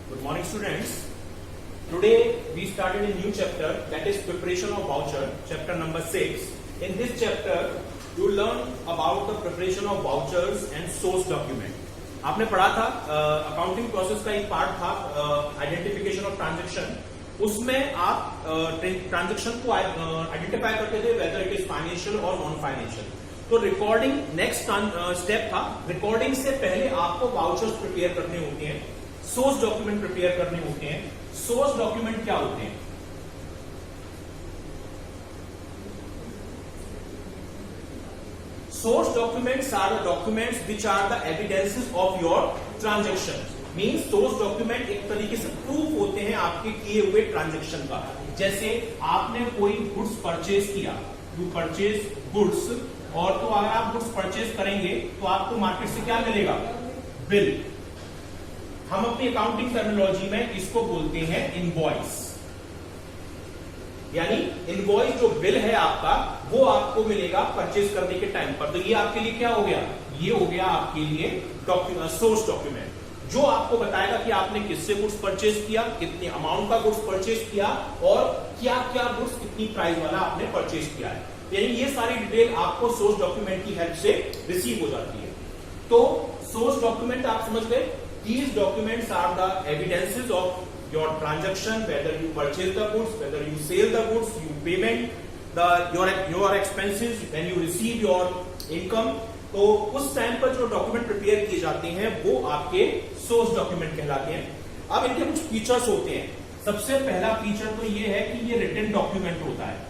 Good morning, students. Today we started a new chapter, that is preparation of voucher, chapter number 6. In this chapter you learn about the preparation of vouchers and source document. आपने पढ़ा था accounting process का एक part था identification of transaction. उसमें आप transaction को identify करते थे वेदर इट इज फाइनेंशियल और नॉन फाइनेंशियल. तो रिकॉर्डिंग नेक्स्ट स्टेप था. रिकॉर्डिंग से पहले आपको वाउचर्स प्रिपेयर करने होते हैं, सोर्स डॉक्यूमेंट प्रिपेयर करने होते हैं. सोर्स डॉक्यूमेंट क्या होते हैं? Source documents are the documents which are the evidences of your transaction. Means source document एक तरीके से प्रूफ होते हैं आपके किए हुए ट्रांजेक्शन का. जैसे आपने कोई गुड्स परचेज किया, यू परचेज गुड्स, और तो अगर आप गुड्स परचेज करेंगे तो आपको मार्केट से क्या मिलेगा? बिल. हम अपनी अकाउंटिंग टर्मिनोलॉजी में इसको बोलते हैं इनवॉइस. यानी इनवॉइस जो बिल है आपका वो आपको मिलेगा परचेज करने के टाइम पर. तो ये आपके लिए क्या हो गया? ये हो गया आपके लिए सोर्स डॉक्यूमेंट, जो आपको बताएगा कि आपने किससे गुड्स परचेज किया, कितने अमाउंट का गुड्स परचेज किया और क्या क्या गुड्स कितनी प्राइस वाला आपने परचेज किया है. यानी ये सारी डिटेल आपको सोर्स डॉक्यूमेंट की हेल्प से रिसीव हो जाती है. तो सोर्स डॉक्यूमेंट आप समझ गए. These documents are the evidences of your transaction, whether you purchase the goods, whether you sell the goods, you payment, your expenses, when you receive your income. तो उस टाइम पर जो डॉक्यूमेंट प्रिपेयर किए जाते हैं वो आपके सोर्स डॉक्यूमेंट कहलाते हैं. अब इनके कुछ फीचर्स होते हैं. सबसे पहला फीचर तो ये है कि ये रिटन डॉक्यूमेंट होता है.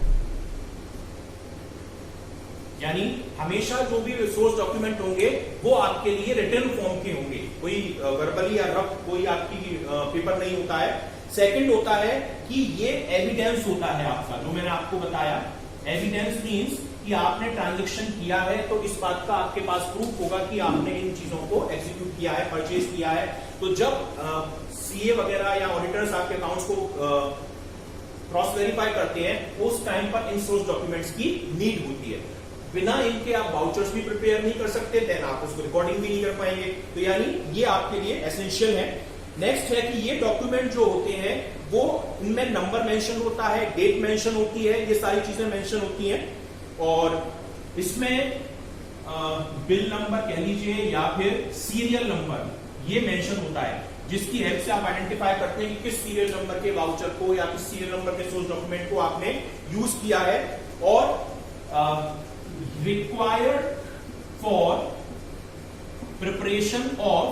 यानी हमेशा जो भी सोर्स डॉक्यूमेंट होंगे वो आपके लिए रिटन फॉर्म के होंगे, कोई वर्बली या रफ कोई आपकी पेपर नहीं होता है. सेकंड होता है कि ये एविडेंस होता है आपका, जो मैंने आपको बताया. एविडेंस मींस कि आपने ट्रांजैक्शन किया है तो इस बात का आपके पास प्रूफ होगा कि आपने इन चीजों को एग्जीक्यूट किया है, परचेज किया है. तो जब सीए वगैरह या ऑडिटर्स आपके अकाउंट्स को क्रॉस वेरीफाई करते हैं उस टाइम पर इन सोर्स डॉक्यूमेंट्स की नीड होती है. बिना इनके आप वाउचर्स भी प्रिपेयर नहीं कर सकते, देन आप उसको रिकॉर्डिंग भी नहीं कर पाएंगे. तो यानी ये आपके लिए एसेंशियल है. नेक्स्ट है कि ये डॉक्यूमेंट जो होते हैं वो इनमें नंबर मेंशन होता है, डेट मेंशन होती है, ये सारी चीजें मेंशन होती हैं. और इसमें बिल नंबर कह लीजिए या फिर सीरियल नंबर ये मेंशन होता है, जिसकी हेल्प से आप आइडेंटिफाई करते हैं कि किस सीरियल नंबर के वाउचर को या किस सीरियल नंबर के सोर्स डॉक्यूमेंट को आपने यूज किया है. और required for preparation of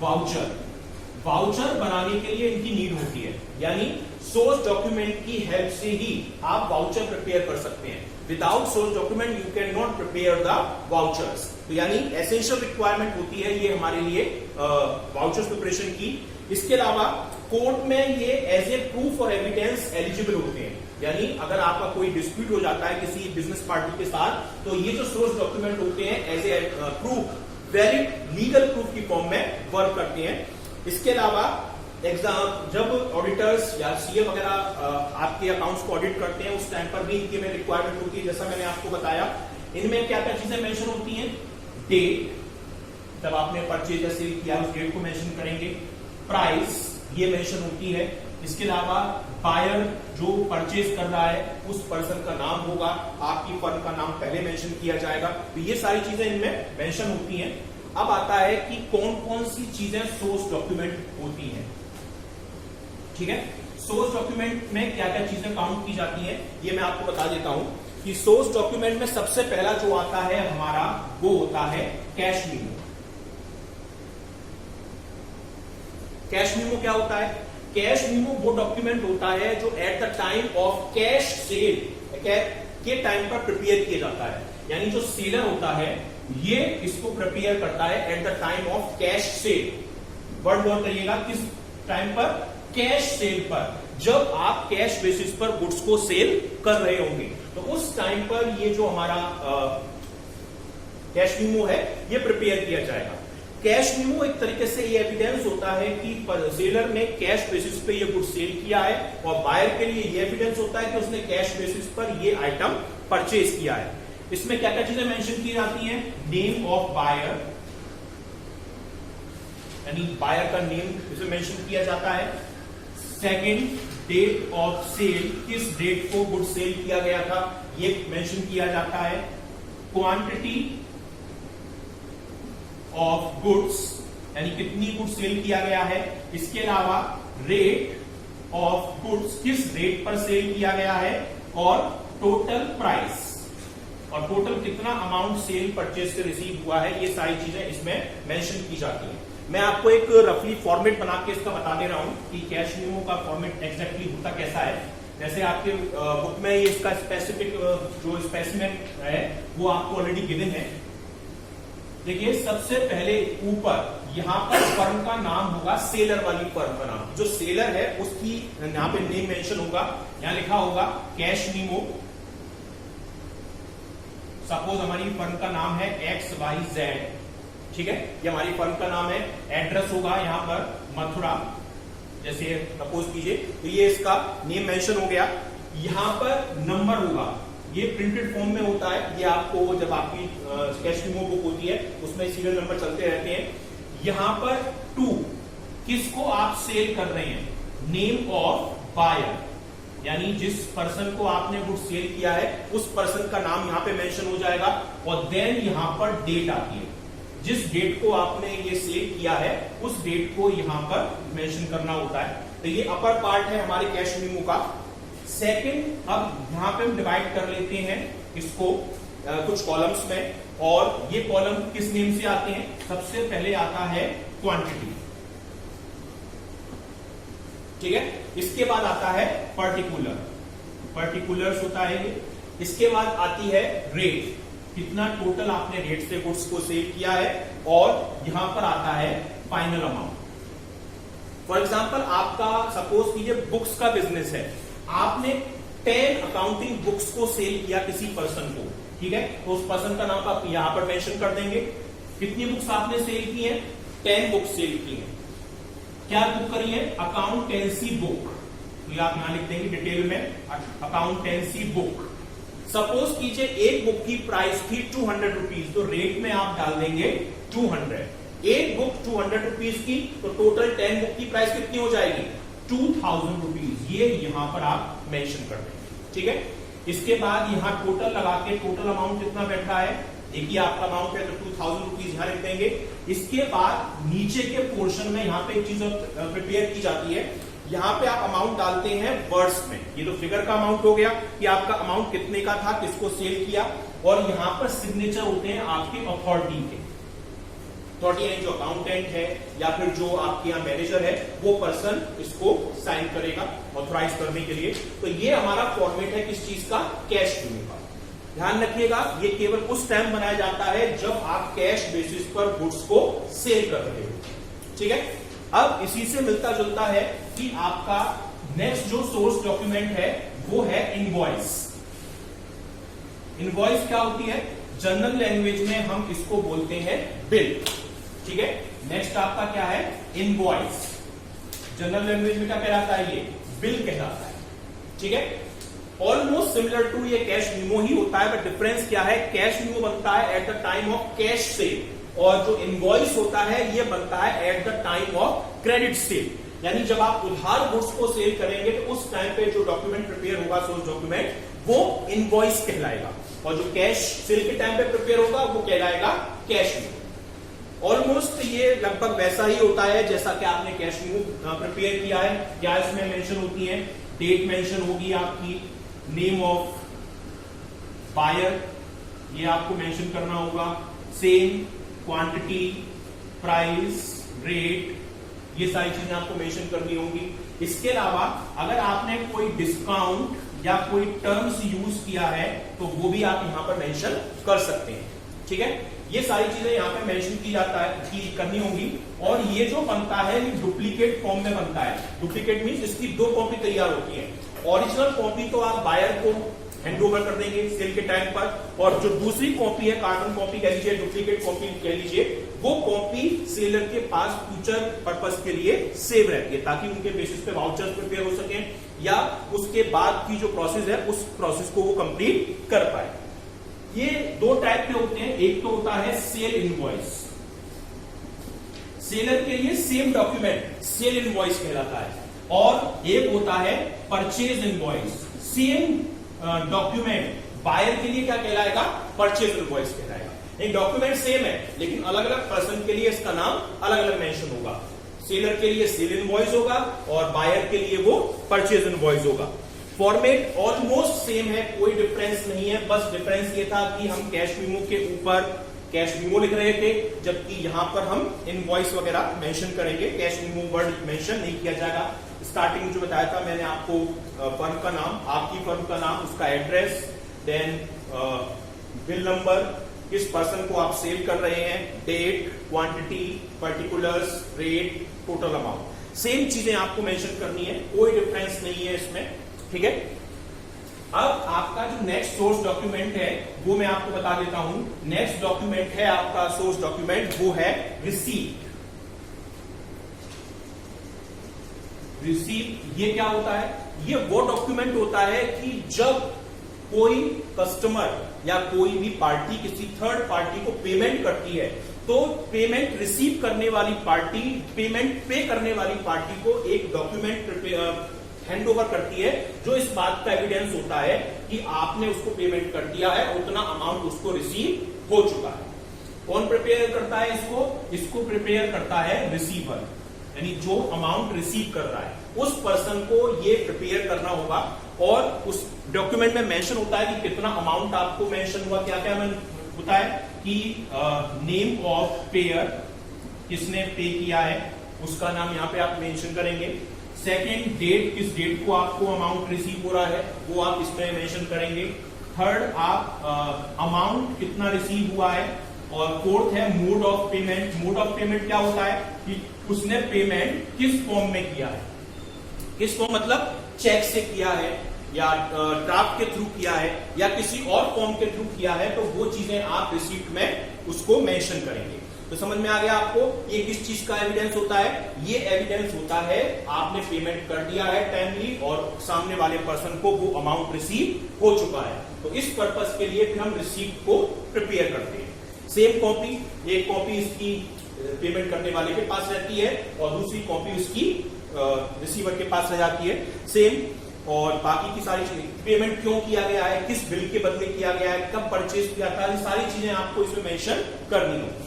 voucher. Voucher बनाने के लिए इनकी नीड होती है. यानी सोर्स डॉक्यूमेंट की हेल्प से ही आप वाउचर प्रिपेयर कर सकते हैं. Without source document you can not prepare the vouchers. तो यानी एसेंशियल रिक्वायरमेंट होती है ये हमारे लिए वाउचर्स प्रिपरेशन की. इसके अलावा कोर्ट में ये एज ए प्रूफ और एविडेंस एलिजिबल होते हैं. यानी अगर आपका कोई डिस्प्यूट हो जाता है किसी बिजनेस पार्टी के साथ तो ये जो सोर्स डॉक्यूमेंट होते हैं as a proof, valid legal proof की फॉर्म में वर्क करते हैं. इसके अलावा एग्जाम जब ऑडिटर्स या सीए वगैरह आपके अकाउंट्स को ऑडिट करते हैं उस टाइम पर भी इनकी में रिक्वायरमेंट होती है. जैसा मैंने आपको बताया, इनमें क्या क्या चीजें मेंशन होती हैं. डेट, जब आपने परचेज या सेल किया उस डेट को मेंशन करेंगे. प्राइस ये मेंशन होती है. इसके अलावा बायर जो परचेज कर रहा है उस पर्सन का नाम होगा, आपकी फर्म का नाम पहले मेंशन किया जाएगा. तो ये सारी चीजें इनमें मेंशन होती हैं. अब आता है कि कौन कौन सी चीजें सोर्स डॉक्यूमेंट होती हैं. ठीक है, सोर्स डॉक्यूमेंट में क्या क्या चीजें काउंट की जाती हैं ये मैं आपको बता देता हूं. कि सोर्स डॉक्यूमेंट में सबसे पहला जो आता है हमारा वो होता है कैश मीमो. कैश मीमो क्या होता है? कैश मीमो वो डॉक्यूमेंट होता है जो eight the time of cash cell के टाइम पर प्रिपेयर किया जाता है. यानी जो सेलर होता है ये इसको प्रिपेयर करता है at the time of cash cell. Word note करिएगा, किस टाइम पर? कैश सेल पर. जब आप कैश बेसिस पर गुड्स को सेल कर रहे होंगे तो उस टाइम पर ये जो हमारा कैश मीमो है ये प्रिपेयर किया जाएगा. कैश मीमो एक तरीके से ये एविडेंस होता है कि सेलर ने कैश बेसिस पे ये गुड सेल किया है, और बायर के लिए ये एविडेंस होता है कि उसने कैश बेसिस पर ये आइटम परचेज किया है. इसमें क्या क्या चीजें मेंशन की जाती हैं? नेम ऑफ बायर, यानी बायर का नेम इसमें मेंशन किया जाता है। सेकंड, डेट ऑफ सेल, किस डेट को गुड सेल किया गया था ये मेंशन किया जाता है। क्वांटिटी ऑफ गुड्स, यानी कितनी गुड्स सेल किया गया है। इसके अलावा रेट ऑफ गुड्स, किस रेट पर सेल किया गया है, और टोटल प्राइस, और टोटल कितना अमाउंट सेल परचेज से रिसीव हुआ है, ये सारी चीजें इसमें मेंशन की जाती हैं। मैं आपको एक रफली फॉर्मेट बना के इसका बता दे रहा हूं कि कैश मेमो का फॉर्मेट एग्जैक्टली होता कैसा है। जैसे आपके बुक में इसका स्पेसिफिक जो स्पेसिमेन है वो आपको ऑलरेडी गिवन है। देखिए सबसे पहले ऊपर यहां पर फर्म का नाम होगा, सेलर वाली फर्म का नाम, जो सेलर है उसकी यहां पे नेम मेंशन होगा। यहां लिखा होगा कैश मेमो। सपोज हमारी फर्म का नाम है XYZ, ठीक है, ये हमारी फर्म का नाम है। एड्रेस होगा यहां पर मथुरा, जैसे सपोज कीजिए, तो ये इसका नेम मेंशन हो गया। यहां पर नंबर होगा, ये प्रिंटेड फॉर्म में होता है, ये आपको जब आपकी कैश मेमो बुक होती है उसमें सीरियल नंबर चलते रहते हैं। यहां पर 2, किसको आप सेल कर रहे हैं, नेम ऑफ बायर, यानी जिस पर्सन को आपने गुड सेल किया है उस पर्सन का नाम यहां पे मेंशन हो जाएगा। और देन यहां पर डेट आती है, जिस डेट को आपने ये सेल किया है उस डेट को यहां पर मेंशन करना होता है। तो ये अपर पार्ट है हमारे कैश मेमो का। सेकंड, अब यहां पे हम डिवाइड कर लेते हैं इसको कुछ कॉलम्स में, और ये कॉलम किस नेम से आते हैं। सबसे पहले आता है क्वांटिटी, ठीक है, इसके बाद आता है पर्टिकुलर, पर्टिकुलर्स होता है ये। इसके बाद आती है रेट, कितना टोटल आपने रेट से गुड्स को सेल किया है, और यहां पर आता है फाइनल अमाउंट। फॉर एग्जांपल आपका सपोज कीजिए बुक्स का बिजनेस है, आपने 10 अकाउंटिंग बुक्स को सेल किया किसी पर्सन को, ठीक है, तो उस पर्सन का नाम आप यहां पर मेंशन कर देंगे। कितनी बुक्स आपने सेल की हैं, 10 बुक्स सेल की हैं। क्या बुक करी है, अकाउंटेंसी बुक, तो ये आप यहां लिख देंगे डिटेल में, अकाउंटेंसी बुक। सपोज कीजिए एक बुक की प्राइस थी 200 रुपीज, तो रेट में आप डाल देंगे 200। एक बुक 200 रुपीज की, तो टोटल 10 बुक की प्राइस कितनी हो जाएगी, 2000 रुपीज, ये यहां पर आप मेंशन कर देंगे, ठीक है। इसके बाद यहां टोटल लगा के टोटल अमाउंट कितना बैठ रहा है, देखिए आपका अमाउंट है तो 2000 रुपीज यहां लिख देंगे। इसके बाद नीचे के पोर्शन में यहां पे एक चीज प्रिपेयर की जाती है, यहां पे आप अमाउंट डालते हैं वर्ड्स में। ये तो फिगर का अमाउंट हो गया कि आपका अमाउंट कितने का था, किसको सेल किया, और यहां पर सिग्नेचर होते हैं आपके अथॉरिटी के। अथॉरिटी जो अकाउंटेंट है या फिर जो आपके यहाँ मैनेजर है, वो पर्सन इसको साइन करेगा ऑथराइज करने के लिए। तो ये हमारा फॉर्मेट है किस चीज का, कैश मेमो का। ध्यान रखिएगा ये केवल उस टाइम बनाया जाता है जब आप कैश बेसिस पर गुड्स को सेल कर रहे हो, ठीक है। अब इसी से मिलता जुलता है कि आपका नेक्स्ट जो सोर्स डॉक्यूमेंट है वो है इनवॉइस। इनवॉइस क्या होती है, जनरल लैंग्वेज में हम इसको बोलते हैं बिल, ठीक है। नेक्स्ट आपका क्या है, इनवॉइस। जनरल लैंग्वेज में क्या कहलाता है, ये बिल कहलाता है, ठीक है। ऑलमोस्ट सिमिलर टू ये कैश मेमो ही होता है, बट डिफरेंस क्या है, कैश मेमो बनता है at the time of cash cell, और जो इनवॉइस होता है ये बनता है at the time of credit sale. यानी जब आप उधार गुड्स को सेल करेंगे तो उस टाइम पे जो डॉक्यूमेंट प्रिपेयर होगा सोर्स डॉक्यूमेंट, वो इनवॉइस कहलाएगा, और जो कैश सेल के टाइम पे प्रिपेयर होगा वो कहलाएगा कैश मेमो। ऑलमोस्ट ये लगभग वैसा ही होता है जैसा कि आपने कैश मेमो प्रिपेयर किया है। क्या इसमें मेंशन होती है, डेट मेंशन होगी आपकी, नेम ऑफ बायर ये आपको मेंशन करना होगा, सेम क्वांटिटी, प्राइस, रेट, ये सारी चीजें आपको मेंशन करनी होंगी। इसके अलावा अगर आपने कोई डिस्काउंट या कोई टर्म्स यूज किया है तो वो भी आप यहां पर मेंशन कर सकते हैं, ठीक है। ये सारी चीजें यहां पे मेंशन की जाता है, की करनी होंगी। और ये जो बनता है ये डुप्लीकेट फॉर्म में बनता है। डुप्लीकेट मींस इसकी 2 कॉपी तैयार होती है। ओरिजिनल कॉपी तो आप बायर को हैंड ओवर कर देंगे सेल के टाइम पर, और जो दूसरी कॉपी है, कार्बन कॉपी कह लीजिए, डुप्लीकेट कॉपी कह लीजिए, वो कॉपी सेलर के पास फ्यूचर पर्पस के लिए सेव रहती है, ताकि उनके बेसिस पे वाउचर्स प्रिपेयर हो सके या उसके बाद की जो प्रोसेस है उस प्रोसेस को वो कंप्लीट कर पाए। ये 2 टाइप के होते हैं, एक तो होता है सेल इनवॉइस। सेलर के लिए सेम डॉक्यूमेंट सेल इनवॉइस कहलाता है, और एक होता है purchase invoice. Same document buyer के लिए क्या कहलाएगा? परचेज इनवॉइस कहलाएगा। एक डॉक्यूमेंट सेम है लेकिन अलग अलग पर्सन के लिए इसका नाम अलग अलग मेंशन होगा। सेलर के लिए सेल इनवॉइस होगा और बायर के लिए वो परचेज इनवॉइस होगा। फॉर्मेट ऑलमोस्ट सेम है, कोई डिफरेंस नहीं है। बस डिफरेंस ये था कि हम कैश मेमो के ऊपर कैश मेमो लिख रहे थे, जबकि यहां पर हम इनवॉइस वगैरह मेंशन करेंगे। कैश मेमो वर्ड मेंशन नहीं किया जाएगा। स्टार्टिंग में जो बताया था मैंने आपको, फर्म का नाम, आपकी फर्म का नाम, उसका एड्रेस, देन बिल नंबर, किस पर्सन को आप सेल कर रहे हैं, date, quantity, particulars, rate, total amount, same चीजें आपको मेंशन करनी है, कोई डिफरेंस नहीं है इसमें। ठीक है। अब आपका जो नेक्स्ट सोर्स डॉक्यूमेंट है वो मैं आपको बता देता हूं। नेक्स्ट डॉक्यूमेंट है आपका सोर्स डॉक्यूमेंट, वो है रिसीप्ट। रिसीप्ट ये क्या होता है? ये वो डॉक्यूमेंट होता है कि जब कोई कस्टमर या कोई भी पार्टी किसी थर्ड पार्टी को पेमेंट करती है, तो पेमेंट रिसीव करने वाली पार्टी पेमेंट पे करने वाली पार्टी को एक डॉक्यूमेंट हैंड ओवर करती है, जो इस बात का एविडेंस होता है कि आपने उसको पेमेंट कर दिया है, उतना अमाउंट उसको रिसीव हो चुका है। कौन प्रिपेयर करता है इसको? इसको प्रिपेयर करता है रिसीवर, यानी जो अमाउंट रिसीव कर रहा है उस पर्सन को ये प्रिपेयर करना होगा। और उस डॉक्यूमेंट में मेंशन होता है कि कितना अमाउंट आपको मेंशन हुआ, क्या क्या होता है कि नेम ऑफ पेयर, किसने पे किया है उसका नाम यहाँ पे आप मेंशन करेंगे। सेकेंड, डेट, किस डेट को आपको अमाउंट रिसीव हो रहा है वो आप इसमें मेंशन करेंगे। थर्ड, आप अमाउंट कितना रिसीव हुआ है। और फोर्थ है mode of payment. Mode of payment क्या होता है कि उसने पेमेंट किस फॉर्म में किया है। किस फॉर्म मतलब चेक से किया है या ड्राफ्ट के थ्रू किया है या किसी और फॉर्म के थ्रू किया है, तो वो चीजें आप रिसीप्ट में उसको मेंशन करेंगे। तो समझ में आ गया आपको ये किस चीज का एविडेंस होता है? ये एविडेंस होता है आपने पेमेंट कर दिया है टाइमली और सामने वाले पर्सन को वो अमाउंट रिसीव हो चुका है। तो इस पर्पस के लिए फिर हम रिसीप्ट को प्रिपेयर करते हैं। सेम कॉपी, एक कॉपी इसकी पेमेंट करने वाले के पास रहती है और दूसरी कॉपी उसकी रिसीवर के पास रह जाती है, सेम। और बाकी की सारी चीजें, पेमेंट क्यों किया गया है, किस बिल के बदले किया गया है, कब परचेज किया था, ये सारी चीजें आपको इसमें मेंशन करनी होगी।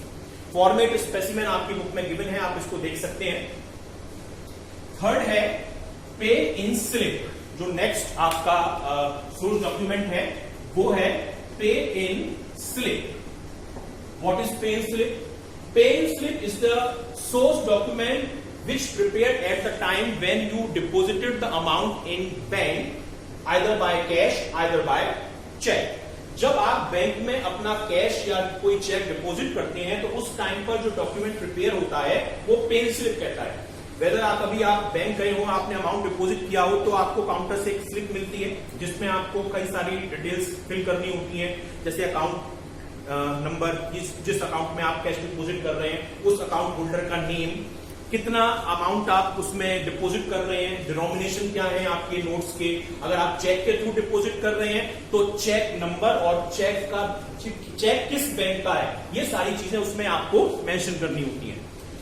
फॉर्मेट स्पेसिमेन आपकी बुक में गिवन है, आप इसको देख सकते हैं। थर्ड है पे इन स्लिप। जो नेक्स्ट आपका सोर्स डॉक्यूमेंट है वो है पे इन स्लिप। व्हाट इज पे in slip? Pay in slip is the source document which prepared at the time when you deposited the amount in bank, either by cash, either by check. जब आप bank में अपना cash या कोई check deposit करते हैं तो उस टाइम पर जो डॉक्यूमेंट प्रिपेयर होता है वो पे इन स्लिप कहता है। वेदर आप बैंक गए हो, आपने अमाउंट डिपॉजिट किया हो, तो आपको काउंटर से एक स्लिप मिलती है जिसमें आपको कई सारी डिटेल्स फिल करनी होती है, जैसे अकाउंट नंबर, जिस अकाउंट में आप कैश डिपॉजिट कर रहे हैं उस अकाउंट होल्डर का नेम, कितना अमाउंट आप उसमें डिपॉजिट कर रहे हैं, डिनोमिनेशन क्या है आपके नोट्स के, अगर आप चेक के थ्रू डिपॉजिट कर रहे हैं तो चेक नंबर और चेक किस बैंक का है, ये सारी चीजें उसमें आपको मेंशन करनी होती हैं।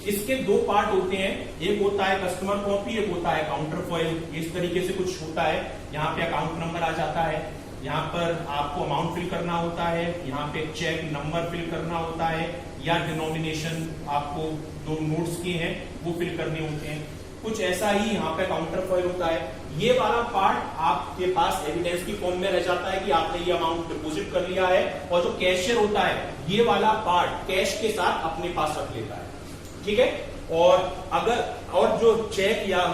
इसके दो पार्ट होते हैं, एक होता है कस्टमर कॉपी, एक होता है काउंटर फॉइल। इस तरीके से कुछ होता है, यहाँ पे अकाउंट नंबर आ जाता है, यहाँ पर आपको अमाउंट फिल करना होता है, यहाँ पे चेक नंबर फिल करना होता है या डिनोमिनेशन आपको जो नोट्स के हैं वो फिल करने होते हैं। कुछ ऐसा ही यहाँ पे काउंटर फॉइल होता है। ये वाला पार्ट आपके पास एविडेंस की फॉर्म में रह जाता है कि आपने ये अमाउंट डिपॉजिट कर लिया है, और जो कैशियर होता है ये वाला पार्ट कैश के साथ अपने पास रख लेता है। ठीक है। और जो चेक या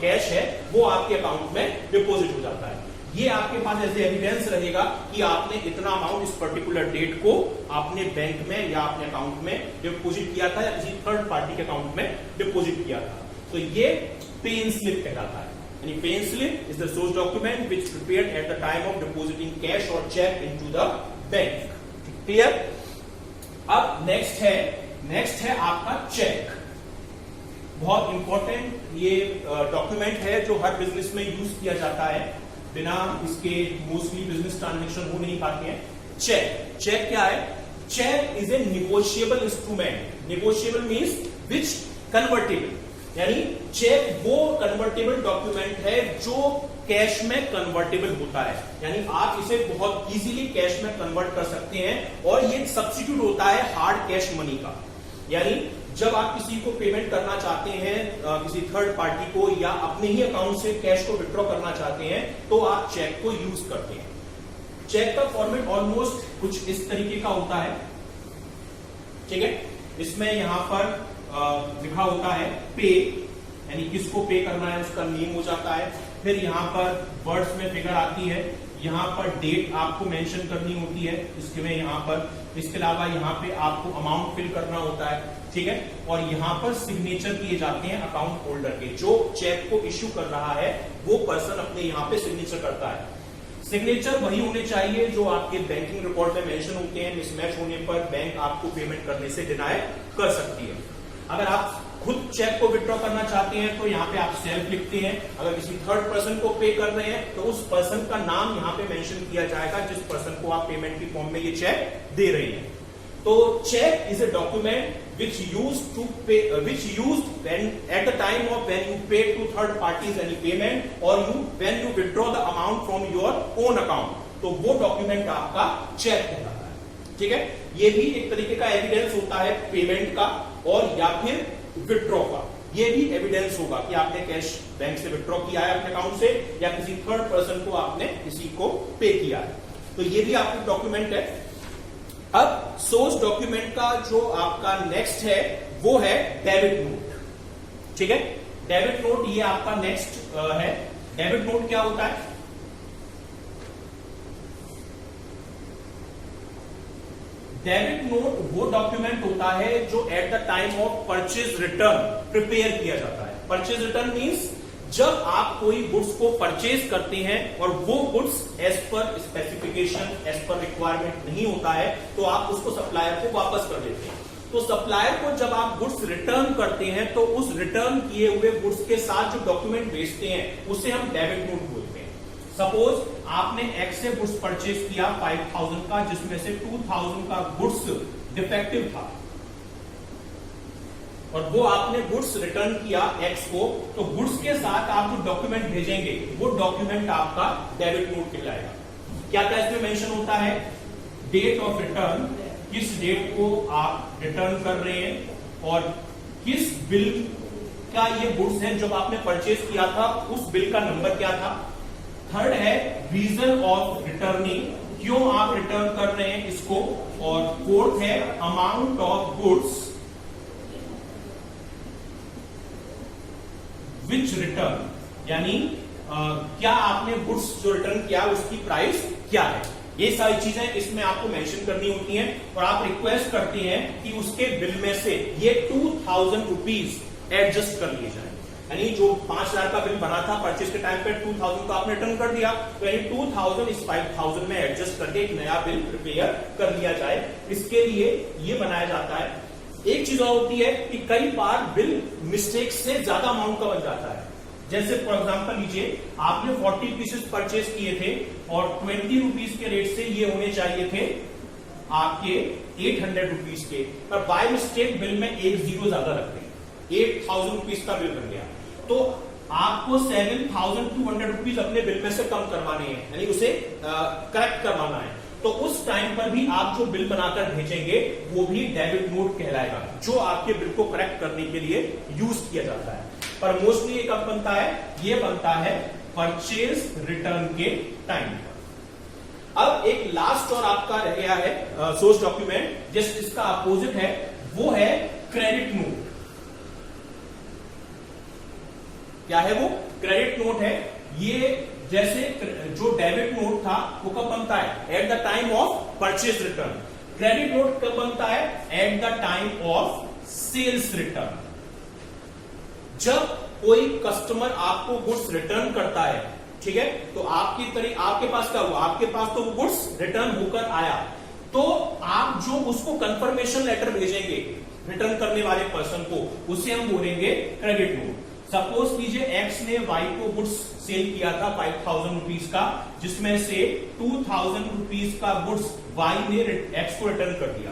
कैश है वो आपके अकाउंट में डिपॉजिट हो जाता है। ये आपके पास ऐसे एविडेंस रहेगा कि आपने इतना अमाउंट इस पर्टिकुलर डेट को आपने बैंक में या अपने अकाउंट में डिपॉजिट किया था या किसी थर्ड पार्टी के अकाउंट में डिपॉजिट किया था। तो ये पे इन स्लिप कहलाता है। यानी pay in slip is the source document which prepared at the time of depositing cash और cheque into the bank. Clear? अब नेक्स्ट है आपका चेक। बहुत इंपॉर्टेंट ये डॉक्यूमेंट है जो हर बिजनेस में यूज किया जाता है, बिना इसके मोस्टली बिजनेस ट्रांजेक्शन हो नहीं पाते हैं। चेक क्या है? Cheque is a negotiable instrument. Negotiable means which convertible, यानी चेक वो कन्वर्टेबल डॉक्यूमेंट है जो कैश में कन्वर्टेबल होता है, यानी आप इसे बहुत इजीली कैश में कन्वर्ट कर सकते हैं और ये सब्स्टिट्यूट होता है हार्ड कैश मनी का। यानी जब आप किसी को पेमेंट करना चाहते हैं, किसी थर्ड पार्टी को, या अपने ही अकाउंट से कैश को विड्रॉ करना चाहते हैं, तो आप चेक को यूज करते हैं। चेक का फॉर्मेट ऑलमोस्ट कुछ इस तरीके का होता है, ठीक है। इसमें यहां पर लिखा होता है पे, यानी किसको पे करना है उसका नेम हो जाता है। फिर यहां पर वर्ड्स में फिगर आती है, यहां पर डेट आपको मेंशन करनी होती है इसके में यहां पर। इसके अलावा यहां पे आपको अमाउंट फिल करना होता है, ठीक है। और यहां पर सिग्नेचर किए जाते हैं अकाउंट होल्डर के, जो चेक को इश्यू कर रहा है वो पर्सन अपने यहां पे सिग्नेचर करता है। सिग्नेचर वही होने चाहिए जो आपके बैंकिंग रिकॉर्ड में मेंशन होते हैं। मिसमैच होने पर बैंक आपको पेमेंट करने से डिनाई कर सकती है। अगर आप खुद चेक को विड्रॉ करना चाहते हैं तो यहाँ पे आप सेल्फ लिखते हैं। अगर किसी थर्ड पर्सन को पे कर रहे हैं तो उस पर्सन का नाम यहाँ पे मेंशन किया जाएगा जिस पर्सन को आप पेमेंट की फॉर्म में ये चेक दे रहे हैं। तो cheque is a document which used when at the time of when you pay to third parties any payment or when you withdraw the amount from your own account, तो वो document आपका check कहलाता है, ठीक है। ये भी एक तरीके का एविडेंस होता है पेमेंट का और या फिर विड्रॉ का। ये भी एविडेंस होगा कि आपने कैश बैंक से विड्रॉ किया है अपने अकाउंट से, या किसी थर्ड पर्सन को आपने किसी को पे किया है, तो ये भी आपका डॉक्यूमेंट है। अब सोर्स डॉक्यूमेंट का जो आपका नेक्स्ट है वो है डेबिट नोट, ठीक है। डेबिट नोट ये आपका नेक्स्ट है। डेबिट नोट क्या होता है? डेबिट नोट वो डॉक्यूमेंट होता है जो eight the time of purchase return preparer किया जाता है। परचेज रिटर्न मींस जब आप कोई गुड्स को परचेज करते हैं और वो goods as per specification, as per requirement नहीं होता है, तो आप उसको सप्लायर को वापस कर देते हैं। तो सप्लायर को जब आप गुड्स रिटर्न करते हैं तो उस रिटर्न किए हुए गुड्स के साथ जो डॉक्यूमेंट भेजते हैं उसे हम डेबिट नोट बोलते हैं। सपोज आपने एक्स से गुड्स परचेज किया 5000 का, जिसमें से 2000 का गुड्स डिफेक्टिव था और वो आपने गुड्स रिटर्न किया एक्स को, तो गुड्स के साथ आप जो डॉक्यूमेंट भेजेंगे वो डॉक्यूमेंट आपका डेबिट नोट कहलाएगा। क्या क्या इसमें मेंशन होता है? डेट ऑफ रिटर्न, किस डेट को आप रिटर्न कर रहे हैं और किस बिल का ये गुड्स है जब आपने परचेज किया था, उस बिल का नंबर क्या था। थर्ड है रीजन ऑफ रिटर्निंग, क्यों आप रिटर्न कर रहे हैं इसको। और फोर्थ है amount of goods which return, यानी क्या आपने गुड्स जो रिटर्न किया उसकी प्राइस क्या है। ये सारी चीजें इसमें आपको मेंशन करनी होती हैं और आप रिक्वेस्ट करते हैं कि उसके बिल में से ये 2000 रुपीज एडजस्ट कर लिए जाए। यानी जो 5000 का बिल बना था परचेज के टाइम पे 2000 का आपने रिटर्न कर दिया, तो यानी 2000 इस 5000 में एडजस्ट करके एक नया बिल प्रिपेयर कर लिया जाए। इसके लिए ये बनाया जाता है। एक चीज और होती है कि कई बार बिल मिस्टेक से ज्यादा अमाउंट का बन जाता है। जैसे फॉर एग्जांपल लीजिए, आपने 40 पीसेस परचेज किए थे और 20 रुपीज के रेट से ये होने चाहिए थे आपके 800 रुपीज के, पर बाय मिस्टेक बिल में एक जीरो ज्यादा रख दें, 8000 रुपीज का बिल बन गया, तो आपको 7200 रुपीज अपने बिल में से कम करवाने हैं, यानी उसे करेक्ट करवाना है। तो उस टाइम पर भी आप जो बिल बनाकर भेजेंगे वो भी डेबिट नोट कहलाएगा, जो आपके बिल को करेक्ट करने के लिए यूज किया जाता है। पर मोस्टली ये कब बनता है? ये बनता है परचेज रिटर्न के टाइम पर। अब एक लास्ट और आपका रह गया है सोर्स डॉक्यूमेंट, जिस इसका अपोजिट है वो है क्रेडिट नोट। क्या है वो? क्रेडिट नोट है। ये जैसे जो डेबिट नोट था वो कब बनता है? At the time of purchase return. Credit note कब बनता है? At the time of sales return. जब कोई कस्टमर आपको गुड्स रिटर्न करता है, ठीक है, तो आपके पास क्या हुआ? आपके पास तो वो गुड्स रिटर्न होकर आया, तो आप जो उसको कंफर्मेशन लेटर भेजेंगे रिटर्न करने वाले पर्सन को, उसे हम बोलेंगे क्रेडिट नोट। सपोज कीजिए एक्स ने वाई को गुड्स सेल किया था 5000 रुपीज का, जिसमें से 2000 रुपीज का गुड्स वाई ने एक्स को रिटर्न कर दिया।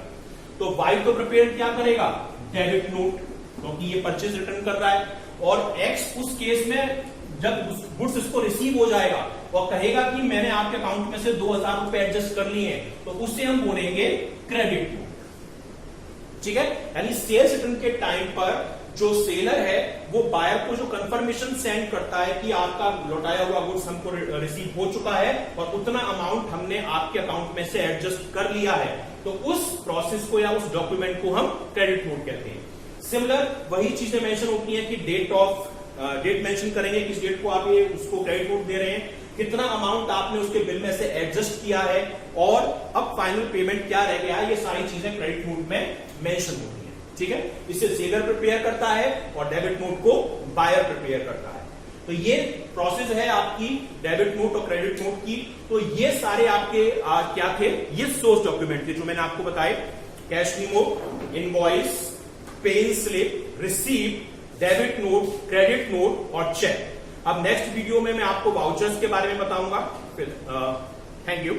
तो वाई तो प्रिपेयर क्या करेगा, डेबिट नोट, क्योंकि ये परचेज रिटर्न कर रहा है। और एक्स उस केस में जब गुड्स इसको रिसीव हो जाएगा और कहेगा कि मैंने आपके अकाउंट में से 2000 रुपए एडजस्ट कर लिए हैं, तो उससे हम बोलेंगे क्रेडिट नोट। ठीक है, यानी सेल्स रिटर्न के टाइम पर जो सेलर है वो बायर को जो कंफर्मेशन सेंड करता है कि आपका लौटाया हुआ गुड्स हमको रिसीव हो चुका है और उतना अमाउंट हमने आपके अकाउंट में से एडजस्ट कर लिया है, तो उस प्रोसेस को या उस डॉक्यूमेंट को हम क्रेडिट नोट कहते हैं। सिमिलर वही चीजें मेंशन होती हैं कि डेट मेंशन करेंगे, किस डेट को आप ये उसको क्रेडिट नोट दे रहे हैं, कितना अमाउंट आपने उसके बिल में से एडजस्ट किया है और अब फाइनल पेमेंट क्या रह गया है, ये सारी चीजें क्रेडिट नोट में मेंशन होती है। ठीक है, इसे सेलर प्रिपेयर करता है और डेबिट नोट को बायर प्रिपेयर करता है। तो ये प्रोसेस है आपकी डेबिट नोट और क्रेडिट नोट की। तो ये सारे आपके क्या थे, ये सोर्स डॉक्यूमेंट थे जो मैंने आपको बताए, cash memo, invoice, paying slip, receipt, debit note, credit note और चेक। अब नेक्स्ट वीडियो में मैं आपको वाउचर्स के बारे में बताऊंगा। Thank you.